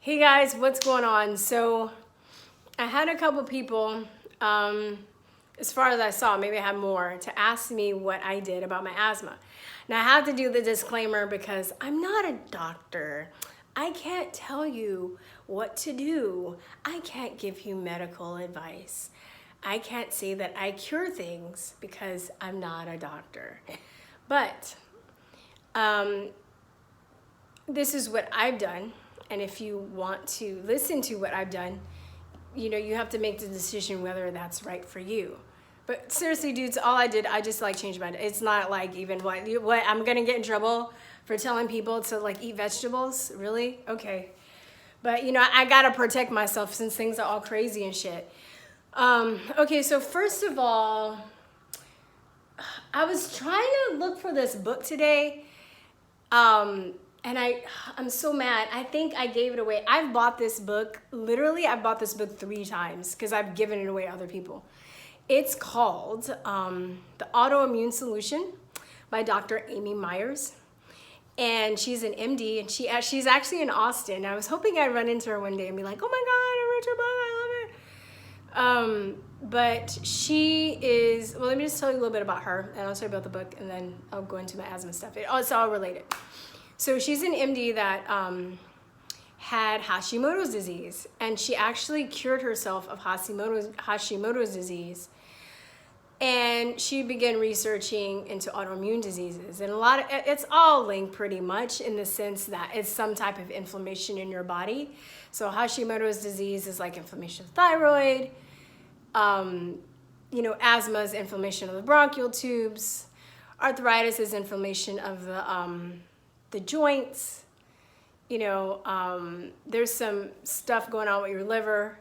Hey guys, what's going on? So I had a couple people, as far as I saw, maybe I had more, to ask me what I did about my asthma. Now I have to do the disclaimer because I'm not a doctor. I can't tell you what to do. I can't give you medical advice. I can't say that I cure things because I'm not a doctor. But this is what I've done. And if you want to listen to what I've done, you have to make the decision whether that's right for you. But seriously, dudes, all I did, I just changed my diet. It's not like even what I'm gonna get in trouble for telling people to eat vegetables, really? Okay. But I gotta protect myself since things are all crazy and shit. Okay, so first of all, I was trying to look for this book today. And I'm so mad. I think I gave it away. I've bought this book. Literally, I've bought this book 3 times because I've given it away to other people. It's called The Autoimmune Solution by Dr. Amy Myers. And she's an MD, and she's actually in Austin. I was hoping I'd run into her one day and be like, oh my God, I read your book, I love it. But she is, well, let me just tell you a little bit about her, and I'll tell you about the book, and then I'll go into my asthma stuff. It's all related. So she's an MD that had Hashimoto's disease, and she actually cured herself of Hashimoto's disease. And she began researching into autoimmune diseases, and it's all linked pretty much in the sense that it's some type of inflammation in your body. So Hashimoto's disease is like inflammation of the thyroid. Asthma is inflammation of the bronchial tubes. Arthritis is inflammation of the joints. There's some stuff going on with your liver.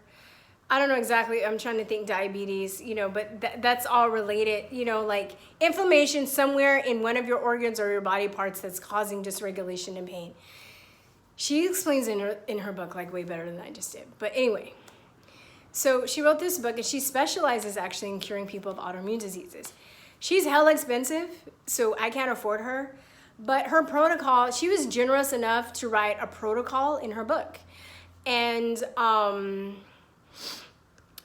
I don't know exactly, I'm trying to think diabetes, but that's all related, like inflammation somewhere in one of your organs or your body parts that's causing dysregulation and pain. She explains in her book way better than I just did. But anyway, so she wrote this book, and she specializes actually in curing people of autoimmune diseases. She's hella expensive, so I can't afford her. But her protocol, she was generous enough to write a protocol in her book. And I'm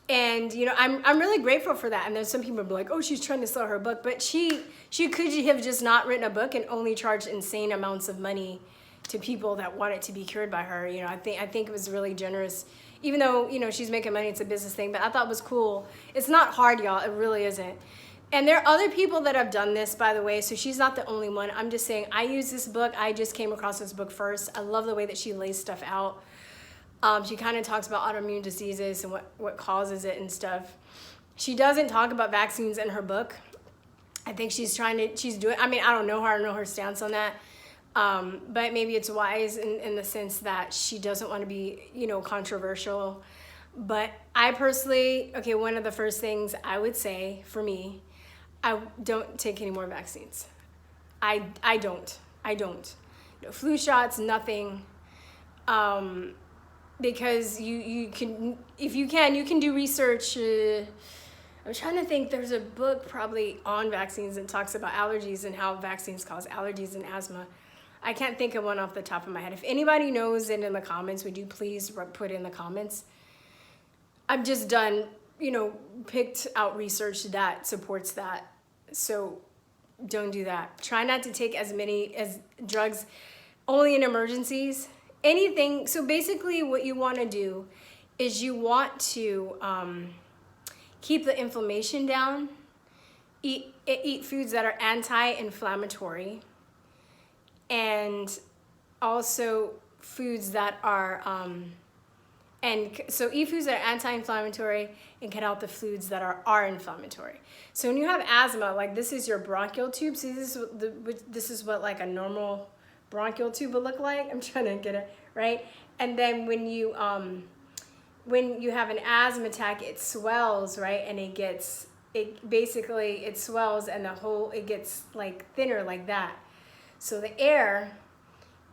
really grateful for that. And then some people are like, oh, she's trying to sell her book. But she could have just not written a book and only charged insane amounts of money to people that wanted to be cured by her. I think it was really generous. Even though, she's making money, it's a business thing. But I thought it was cool. It's not hard, y'all. It really isn't. And there are other people that have done this, by the way, so she's not the only one. I'm just saying, I use this book. I just came across this book first. I love the way that she lays stuff out. She kind of talks about autoimmune diseases and what causes it and stuff. She doesn't talk about vaccines in her book. I think she's doing, I don't know her, I don't know her stance on that. But maybe it's wise in the sense that she doesn't want to be, controversial. But I personally, one of the first things I would say for me, I don't take any more vaccines. I don't. No flu shots, nothing. Because you can, if you can do research. I'm trying to think, there's a book probably on vaccines that talks about allergies and how vaccines cause allergies and asthma. I can't think of one off the top of my head. If anybody knows it in the comments, would you please put it in the comments? I've just done, picked out research that supports that. So don't do that. Try not to take as many drugs, only in emergencies. Anything. So basically what you want to do is you want to keep the inflammation down. Eat foods that are anti-inflammatory. And also foods that are... so eat foods that are anti-inflammatory and cut out the foods that are inflammatory. So when you have asthma, this is your bronchial tube. See, this is what a normal bronchial tube would look like. I'm trying to get it right. And then when you have an asthma attack, it swells, right? And it swells, and it gets thinner like that. So the air,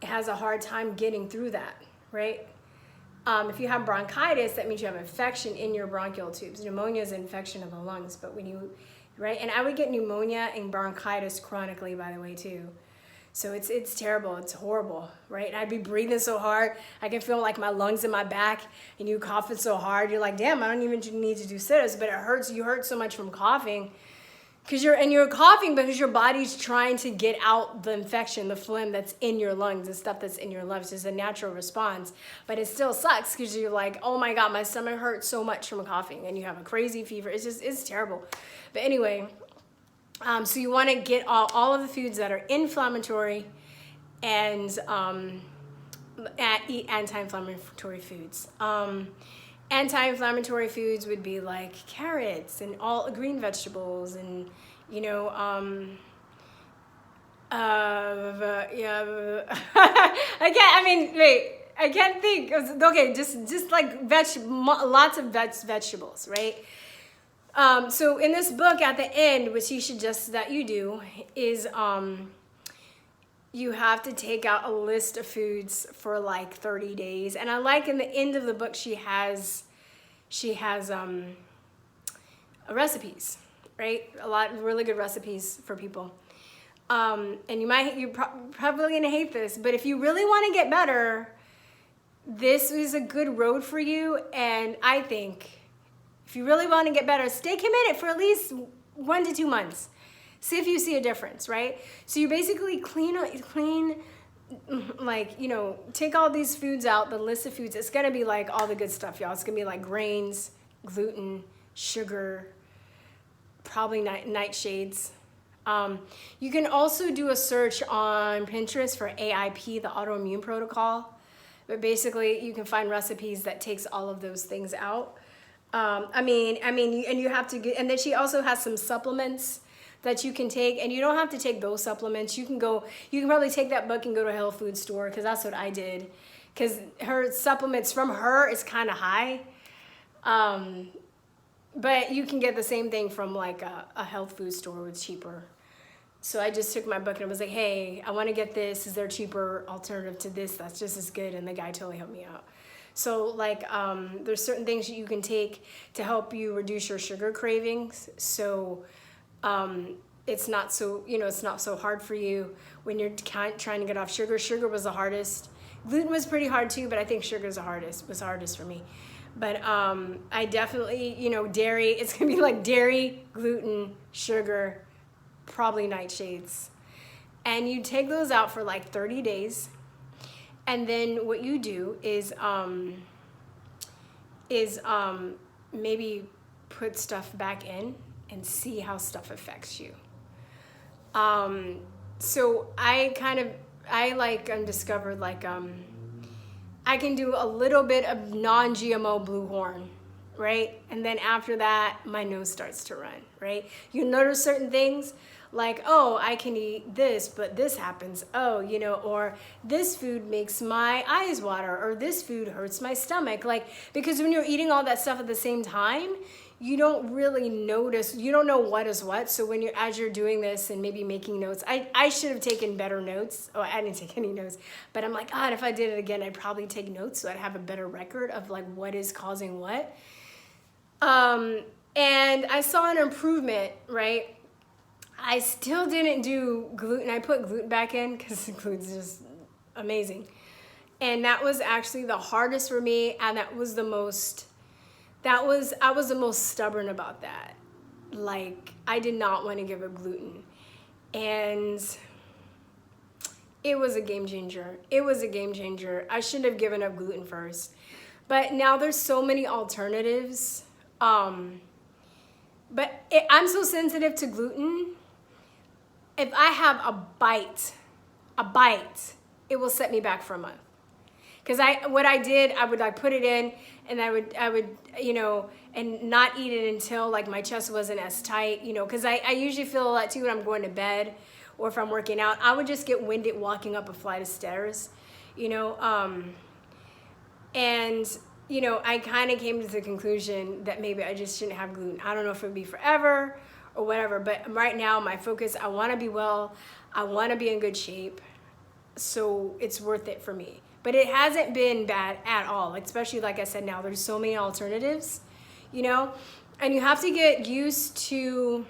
it has a hard time getting through that, right? If you have bronchitis, that means you have infection in your bronchial tubes. Pneumonia is an infection of the lungs, but right? And I would get pneumonia and bronchitis chronically, by the way, too. So it's terrible. It's horrible, right? And I'd be breathing so hard. I can feel like my lungs in my back, and you coughing so hard. You're like, damn, I don't even need to do sit-ups, but it hurts. You hurt so much from coughing. You're coughing because your body's trying to get out the infection, the phlegm that's in your lungs, the stuff that's in your lungs. It's a natural response, but it still sucks because you're like, oh my God, my stomach hurts so much from coughing, and you have a crazy fever. It's terrible. But anyway, so you want to get all of the foods that are inflammatory and eat anti-inflammatory foods. Anti-inflammatory foods would be like carrots and all green vegetables and, you know, I can't think. Okay, just like lots of vegetables, right? So in this book at the end, which he suggests that you do, is you have to take out a list of foods for like 30 days. And I like in the end of the book, she has recipes, right? A lot of really good recipes for people. And you're probably gonna hate this, but if you really wanna get better, this is a good road for you. And I think if you really wanna get better, stay committed for at least 1 to 2 months. See if you see a difference, right? So you basically clean, like, you know, take all these foods out, the list of foods. It's gonna be like all the good stuff, y'all. It's gonna be like grains, gluten, sugar, probably nightshades. You can also do a search on Pinterest for AIP, the autoimmune protocol. But basically, you can find recipes that takes all of those things out. And you have to get, and then she also has some supplements that you can take, and you don't have to take those supplements. You can probably take that book and go to a health food store, because that's what I did. Because her supplements from her is kind of high. But you can get the same thing from like a health food store with cheaper. So I just took my book and I was like, hey, I want to get this. Is there a cheaper alternative to this that's just as good? And the guy totally helped me out. So like there's certain things that you can take to help you reduce your sugar cravings. So it's not so hard for you when you're trying to get off sugar. Sugar was the hardest. Gluten was pretty hard too, but I think sugar was the hardest for me. But I definitely, dairy, it's gonna be like dairy, gluten, sugar, probably nightshades. And you take those out for like 30 days. And then what you do is maybe put stuff back in and see how stuff affects you. So I discovered I can do a little bit of non-GMO blue horn, right? And then after that, my nose starts to run, right? You notice certain things like, oh, I can eat this, but this happens. Oh, or this food makes my eyes water, or this food hurts my stomach. Because when you're eating all that stuff at the same time, you don't really notice, you don't know what is what. So as you're doing this and maybe making notes, I should have taken better notes. Oh, I didn't take any notes, but I'm like, God, if I did it again, I'd probably take notes so I'd have a better record of what is causing what. And I saw an improvement, right? I still didn't do gluten. I put gluten back in because gluten's just amazing. And that was actually the hardest for me. And I was the most stubborn about that. I did not want to give up gluten. And it was a game changer. I shouldn't have given up gluten first. But now there's so many alternatives. I'm so sensitive to gluten. If I have a bite, it will set me back for a month. Because I would put it in, and I would and not eat it until my chest wasn't as tight, because I usually feel that too when I'm going to bed or if I'm working out. I would just get winded walking up a flight of stairs, and I kind of came to the conclusion that maybe I just shouldn't have gluten. I don't know if it would be forever or whatever, but right now my focus, I want to be well, I want to be in good shape, so it's worth it for me. But it hasn't been bad at all, especially like I said, now there's so many alternatives, and you have to get used to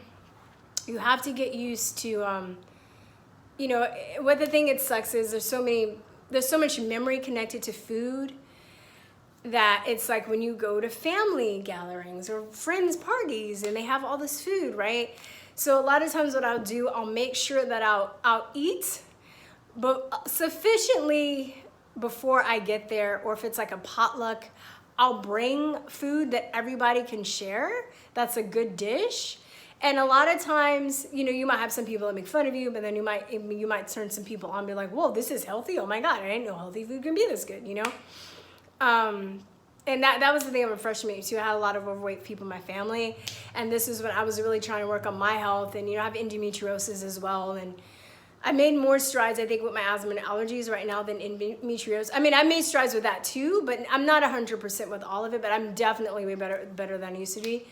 you know, what the thing it sucks is there's so much memory connected to food that it's like when you go to family gatherings or friends parties and they have all this food, right? So a lot of times what I'll do, I'll make sure that I'll eat, but sufficiently before I get there, or if it's like a potluck, I'll bring food that everybody can share. That's a good dish. And a lot of times, you know, you might have some people that make fun of you, but then you might turn some people on and be like, whoa, this is healthy. Oh my God, I didn't know healthy food can be this good, you know? And that was the thing of a freshman too. I had a lot of overweight people in my family. And this is when I was really trying to work on my health. And, you know, I have endometriosis as well. And I made more strides, I think, with my asthma and allergies right now than endometriosis. I mean, I made strides with that too, but I'm not 100% with all of it, but I'm definitely way better than I used to be.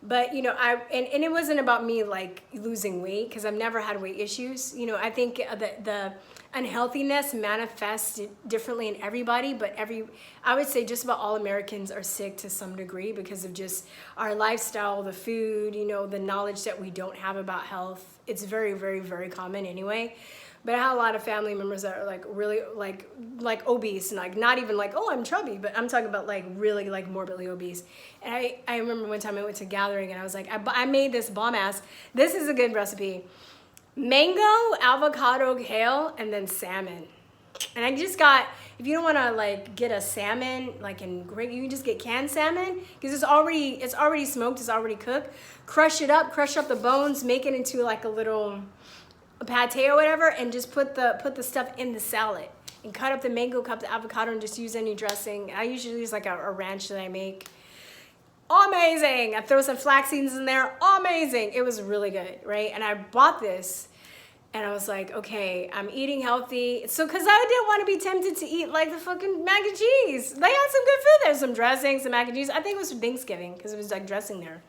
But, you know, and it wasn't about me like losing weight, because I've never had weight issues. You know, I think the unhealthiness manifests differently in everybody, but I would say just about all Americans are sick to some degree because of just our lifestyle, the food, you know, the knowledge that we don't have about health. It's very, very, very common anyway. But I had a lot of family members that are like really like obese, and like not even like, oh, I'm chubby, but I'm talking about like really like morbidly obese. And I remember one time I went to a gathering and I was like, I made this bomb ass, this is a good recipe. Mango, avocado, kale, and then salmon. And I just got, if you don't want to like get a salmon, like in great, you can just get canned salmon because it's already smoked, it's already cooked. Crush up the bones, make it into like a little pate or whatever, and just put the stuff in the salad and cut up the mango, cut the avocado, and just use any dressing. I usually use like a ranch that I make. Amazing. I throw some flax seeds in there. Amazing. It was really good, right? And I bought this and I was like, okay, I'm eating healthy. So, cause I didn't want to be tempted to eat like the fucking mac and cheese. They had some good food there, some dressing, some mac and cheese. I think it was for Thanksgiving because it was like dressing there.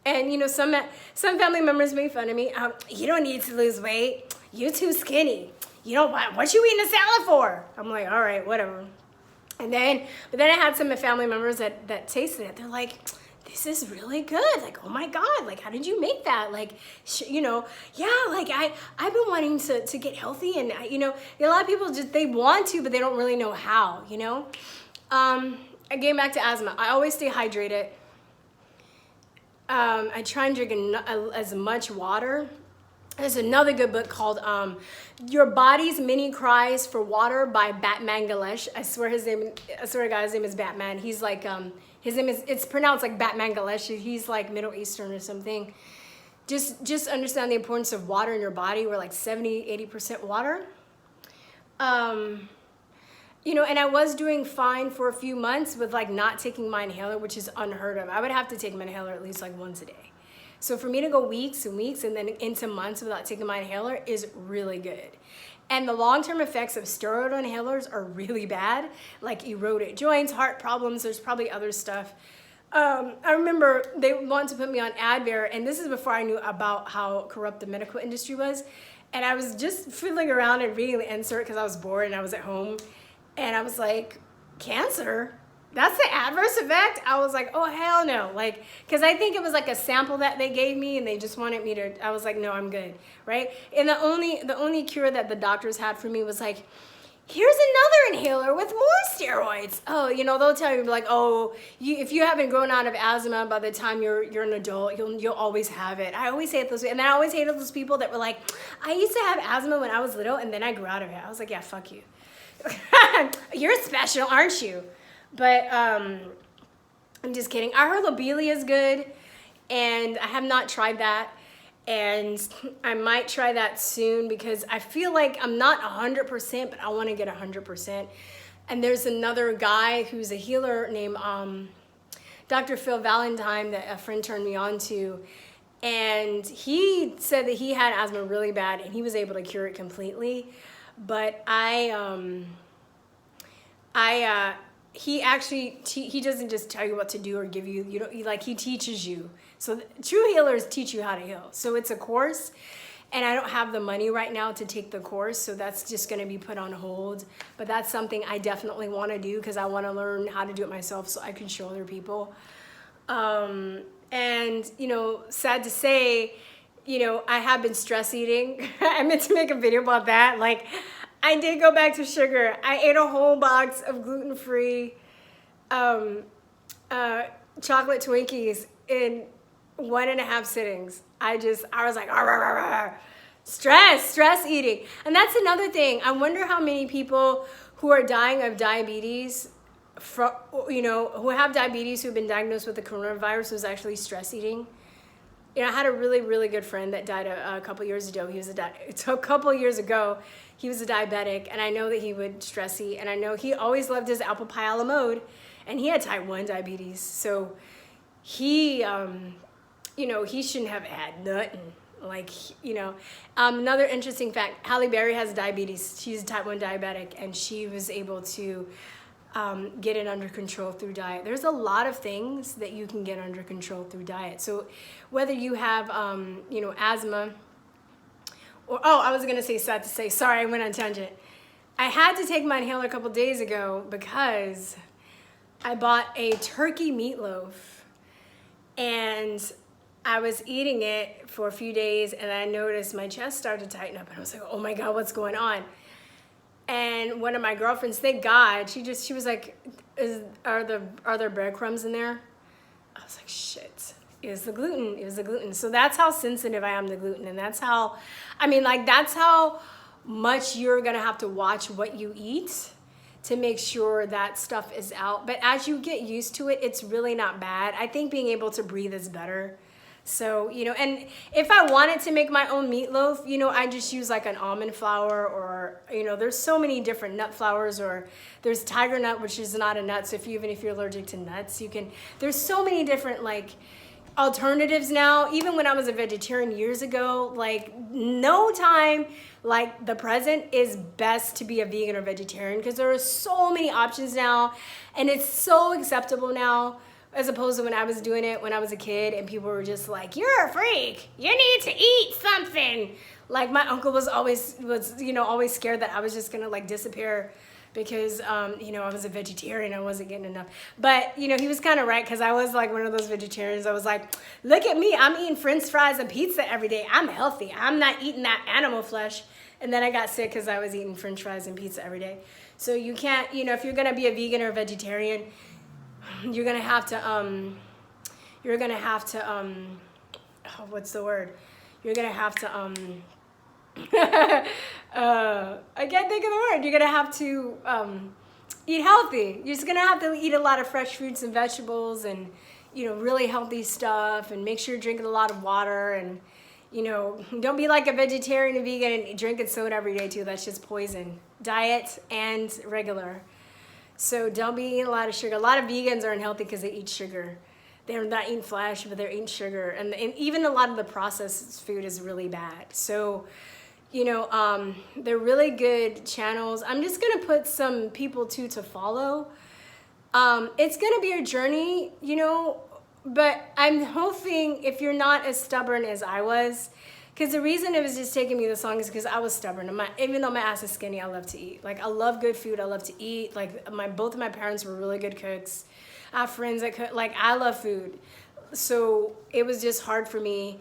And you know, some family members made fun of me. You don't need to lose weight. You're too skinny. You don't, what you eating a salad for? I'm like, all right, whatever. But then I had some family members that tasted it. They're like, this is really good. Like, oh my God, like, how did you make that? Like, you know, yeah, like I've been wanting to get healthy, and you know, a lot of people just, they want to, but they don't really know how, you know? Getting back to asthma, I always stay hydrated. I try and drink as much water. There's another good book called Your Body's Mini Cries for Water by Batmanghelidj. I swear to God, his name is Batman. He's like, his name is, it's pronounced like Batmanghelidj. He's like Middle Eastern or something. Just understand the importance of water in your body. We're like 70-80% water. You know, and I was doing fine for a few months with like not taking my inhaler, which is unheard of. I would have to take my inhaler at least like once a day. So for me to go weeks and weeks and then into months without taking my inhaler is really good. And the long-term effects of steroid inhalers are really bad, like eroded joints, heart problems. There's probably other stuff. I remember they wanted to put me on Advair, and this is before I knew about how corrupt the medical industry was. And I was just fiddling around and reading the insert because I was bored and I was at home. And I was like, cancer? That's the adverse effect? I was like, oh, hell no. Like, because I think it was like a sample that they gave me and they just wanted me to, I was like, no, I'm good, right? And the only cure that the doctors had for me was like, here's another inhaler with more steroids. Oh, you know, they'll tell you like, oh, if you haven't grown out of asthma by the time you're an adult, you'll always have it. I always hate those, and then I always hated those people that were like, I used to have asthma when I was little and then I grew out of it. I was like, yeah, fuck you. You're special, aren't you? But I'm just kidding. I heard lobelia is good, and I have not tried that, and I might try that soon because I feel like I'm not 100%, but I want to get 100%. And there's another guy who's a healer named Dr. Phil Valentine that a friend turned me on to, and he said that he had asthma really bad and he was able to cure it completely. But he actually, he doesn't just tell you what to do or give you, he teaches you. So true healers teach you how to heal. So it's a course, and I don't have the money right now to take the course, so that's just going to be put on hold. But that's something I definitely want to do because I want to learn how to do it myself so I can show other people. And, you know, sad to say, you know, I have been stress eating. I meant to make a video about that. Like, I did go back to sugar. I ate a whole box of gluten-free chocolate Twinkies in 1.5 sittings. I was like, "Arr, arr, arr, arr." Stress eating. And that's another thing. I wonder how many people who are dying of diabetes, you know, who have diabetes, who've been diagnosed with the coronavirus, was actually stress eating. You know, I had a really, really good friend that died a couple years ago. A couple years ago, he was a diabetic, and I know that he would stress eat, and I know he always loved his apple pie a la mode, and he had type 1 diabetes. So he, you know, he shouldn't have had nothing. Like, you know, another interesting fact, Halle Berry has diabetes. She's a type 1 diabetic, and she was able to get it under control through diet. There's a lot of things that you can get under control through diet. So whether you have, you know, asthma, or, oh, I was going to say, sad to say, sorry, I went on tangent. I had to take my inhaler a couple days ago because I bought a turkey meatloaf, and I was eating it for a few days, and I noticed my chest started to tighten up, and I was like, oh my God, what's going on? And one of my girlfriends, thank God, she was like, are there breadcrumbs in there? I was like, shit, it was the gluten. So that's how sensitive I am to gluten. And that's how, I mean, like, that's how much you're gonna have to watch what you eat to make sure that stuff is out. But as you get used to it, it's really not bad. I think being able to breathe is better. So, you know, and if I wanted to make my own meatloaf, you know, I just use like an almond flour, or, you know, there's so many different nut flours, or there's tiger nut, which is not a nut. So even if you're allergic to nuts, there's so many different like alternatives now. Even when I was a vegetarian years ago, like no time like the present is best to be a vegan or vegetarian, because there are so many options now, and it's so acceptable now, as opposed to when I was doing it when I was a kid, and people were just like, you're a freak, you need to eat something. Like my uncle was always scared that I was just gonna like disappear because, you know, I was a vegetarian, I wasn't getting enough. But, you know, he was kind of right, because I was like one of those vegetarians. I was like, look at me, I'm eating French fries and pizza every day. I'm healthy, I'm not eating that animal flesh. And then I got sick because I was eating French fries and pizza every day. So you can't, you know, if you're gonna be a vegan or a vegetarian, you're gonna have to oh, what's the word? You're gonna have to I can't think of the word. You're gonna have to eat healthy. You're just gonna have to eat a lot of fresh fruits and vegetables, and, you know, really healthy stuff, and make sure you're drinking a lot of water, and, you know, don't be like a vegetarian and vegan and drinking soda every day too. That's just poison. Diet and regular. So don't be eating a lot of sugar. A lot of vegans are unhealthy because they eat sugar. They're not eating flesh, but they're eating sugar. And even a lot of the processed food is really bad. So, you know, they're really good channels. I'm just going to put some people too to follow. It's going to be a journey, you know, but I'm hoping if you're not as stubborn as I was, because the reason it was just taking me this long is because I was stubborn. Even though my ass is skinny, I love to eat. Like, I love good food. I love to eat. Like, both of my parents were really good cooks. I have friends that cook. Like, I love food. So it was just hard for me.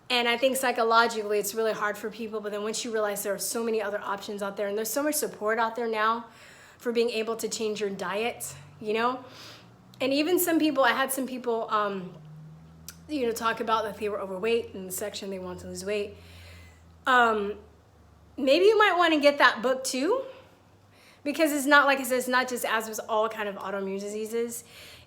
And I think psychologically it's really hard for people. But then once you realize there are so many other options out there, and there's so much support out there now for being able to change your diet, you know? And even some people, I had some people, you know, talk about that they were overweight in the section, they want to lose weight. Maybe you might want to get that book too, because it's not, like I said, it's not just asthma, it's all kind of autoimmune diseases.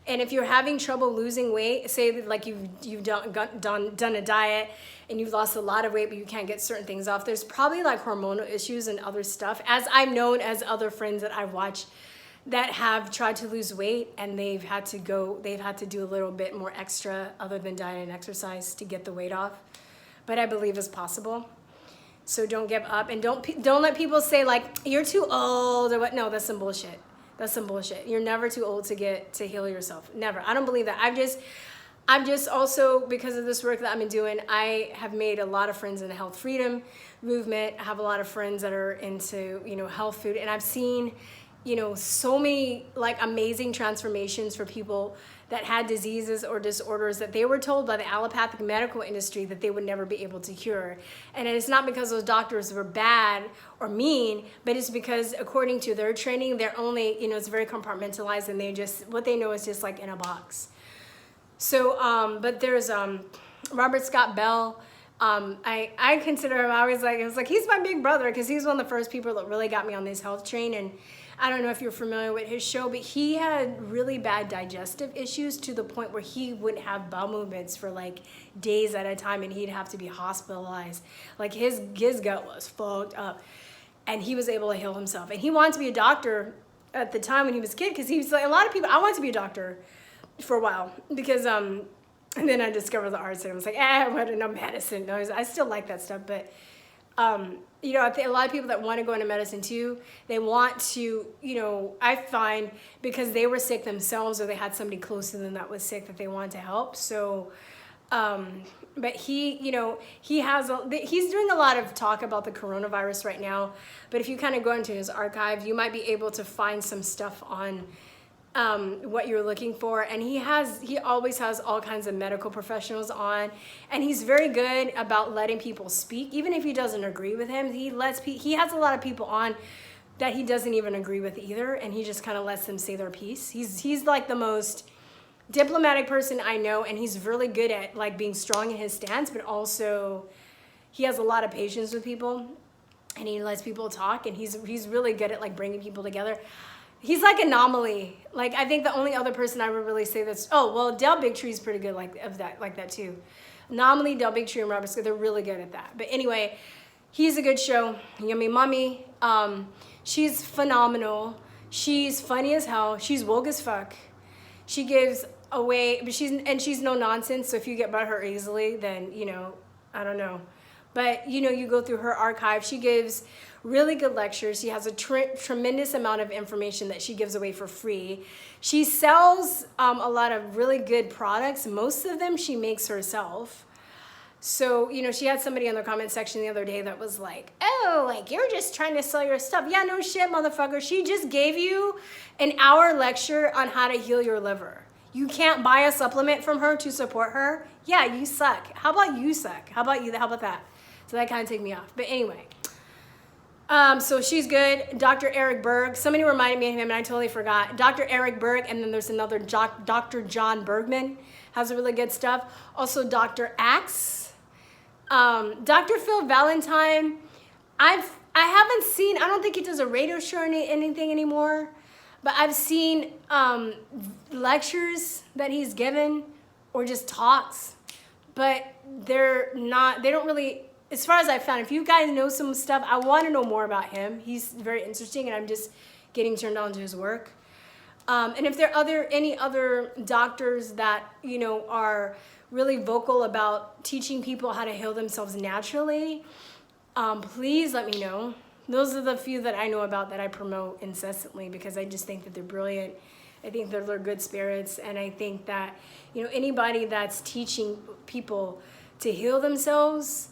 And if you're having trouble losing weight, say like you've done a diet and you've lost a lot of weight, but you can't get certain things off, there's probably like hormonal issues and other stuff, as I've known as other friends that I've watched that have tried to lose weight, and they've had to do a little bit more extra other than diet and exercise to get the weight off. But I believe it's possible. So don't give up, and don't let people say like, you're too old or what. No, that's some bullshit. That's some bullshit. You're never too old to heal yourself. Never. I don't believe that. I've just also, because of this work that I've been doing, I have made a lot of friends in the health freedom movement. I have a lot of friends that are into, you know, health food, and I've seen you know, so many like amazing transformations for people that had diseases or disorders that they were told by the allopathic medical industry that they would never be able to cure. And it's not because those doctors were bad or mean, but it's because according to their training, they're only, you know, it's very compartmentalized, and they just, what they know is just like in a box. So, but there's Robert Scott Bell. I consider him, I was like, it was like, he's my big brother, because he's one of the first people that really got me on this health train. And I don't know if you're familiar with his show, but he had really bad digestive issues to the point where he wouldn't have bowel movements for like days at a time, and he'd have to be hospitalized. Like his gut was fucked up, and he was able to heal himself. And he wanted to be a doctor at the time when he was a kid, because he was like, a lot of people, I wanted to be a doctor for a while, because and then I discovered the arts, and I was like, I want to know medicine. No, I still like that stuff, but you know, I think a lot of people that want to go into medicine too, they want to, you know, I find because they were sick themselves, or they had somebody close to them that was sick, that they wanted to help. So, but he, you know, he's doing a lot of talk about the coronavirus right now. But if you kind of go into his archive, you might be able to find some stuff on what you're looking for. And he always has all kinds of medical professionals on, and he's very good about letting people speak. Even if he doesn't agree with him, he has a lot of people on that he doesn't even agree with either, and he just kind of lets them say their piece. He's like the most diplomatic person I know, and he's really good at like being strong in his stance, but also he has a lot of patience with people, and he lets people talk, and he's really good at like bringing people together. He's like anomaly. Like, I think the only other person I would really say that's, oh, well, Del Bigtree is pretty good like that too. Anomaly, Del Bigtree, and Robert Scott, they're really good at that. But anyway, he's a good show. Yummy Mummy, she's phenomenal. She's funny as hell. She's woke as fuck. She gives away, but she's no nonsense. So if you get by her easily, then, you know, I don't know. But, you know, you go through her archive. She gives really good lectures. She has a tremendous amount of information that she gives away for free. She sells a lot of really good products. Most of them she makes herself. So, you know, she had somebody in the comment section the other day that was like, oh, like, you're just trying to sell your stuff. Yeah, no shit, motherfucker. She just gave you an hour lecture on how to heal your liver. You can't buy a supplement from her to support her? Yeah, you suck. How about you suck? How about you? How about that? So that kind of took me off. But anyway, so she's good. Dr. Eric Berg. Somebody reminded me of him, and I totally forgot. Dr. Eric Berg, and then there's another Dr. John Bergman has really good stuff. Also, Dr. Axe. Dr. Phil Valentine. I haven't seen, I don't think he does a radio show or anything anymore, but I've seen lectures that he's given or just talks, but they don't really, as far as I've found, if you guys know some stuff, I want to know more about him. He's very interesting, and I'm just getting turned on to his work. And if there are any other doctors that, you know, are really vocal about teaching people how to heal themselves naturally, please let me know. Those are the few that I know about that I promote incessantly, because I just think that they're brilliant. I think that they're good spirits, and I think that, you know, anybody that's teaching people to heal themselves,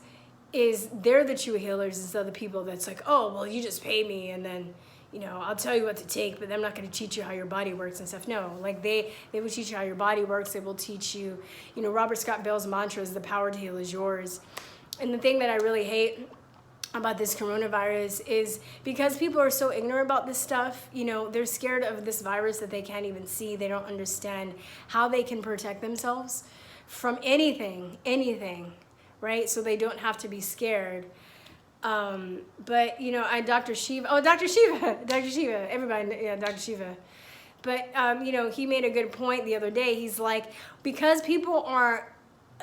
they're the true healers, instead of the people that's like, oh, well, you just pay me, and then, you know, I'll tell you what to take, but I'm not going to teach you how your body works and stuff. No, like they will teach you how your body works. They will teach you, you know, Robert Scott Bell's mantra is the power to heal is yours. And the thing that I really hate about this coronavirus is because people are so ignorant about this stuff, you know, they're scared of this virus that they can't even see. They don't understand how they can protect themselves from anything, right? So they don't have to be scared. But, you know, Dr. Shiva, everybody, yeah, Dr. Shiva. But, you know, he made a good point the other day. He's like, because people are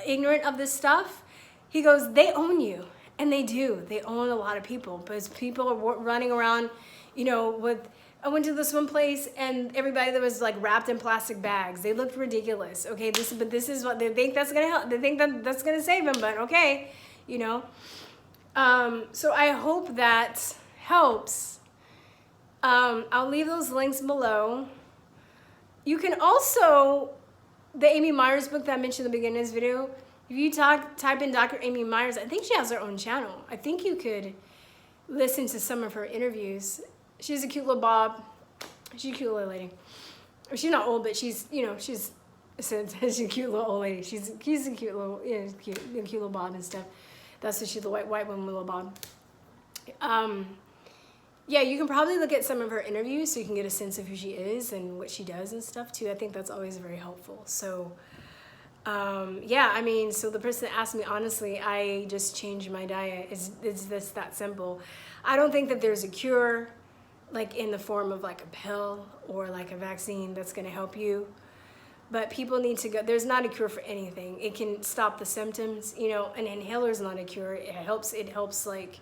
ignorant of this stuff, he goes, they own you. And they do. They own a lot of people. Because people are running around, you know, I went to this one place and everybody that was like wrapped in plastic bags. They looked ridiculous. Okay, this is what they think that's going to help. They think that's going to save them, but okay, you know. So I hope that helps. I'll leave those links below. You can also, the Amy Myers book that I mentioned in the beginning of this video, if you type in Dr. Amy Myers, I think she has her own channel. I think you could listen to some of her interviews. She's a cute little bob. She's a cute little lady. She's not old, but she's, you know, she's a cute little old lady. She's a cute little, yeah, cute little bob and stuff. That's what she's, the white woman with a little bob. Yeah, you can probably look at some of her interviews so you can get a sense of who she is and what she does and stuff too. I think that's always very helpful. So, yeah, I mean, so the person that asked me, honestly, I just changed my diet. It's just that simple. I don't think that there's a cure, like in the form of like a pill or like a vaccine that's going to help you. But people need to go, there's not a cure for anything. It can stop the symptoms, you know, an inhaler is not a cure. It helps like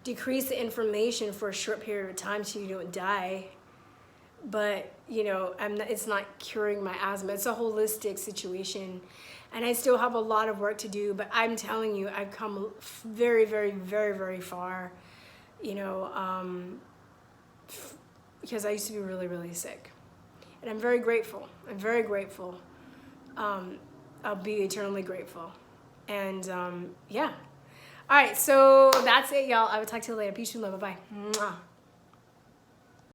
decrease the inflammation for a short period of time so you don't die. But, you know, it's not curing my asthma. It's a holistic situation. And I still have a lot of work to do, but I'm telling you, I've come very, very, very, very far, you know, because I used to be really, really sick. And I'm very grateful. I'm very grateful. I'll be eternally grateful. And yeah. All right, so that's it, y'all. I will talk to you later. Peace and love. Bye-bye.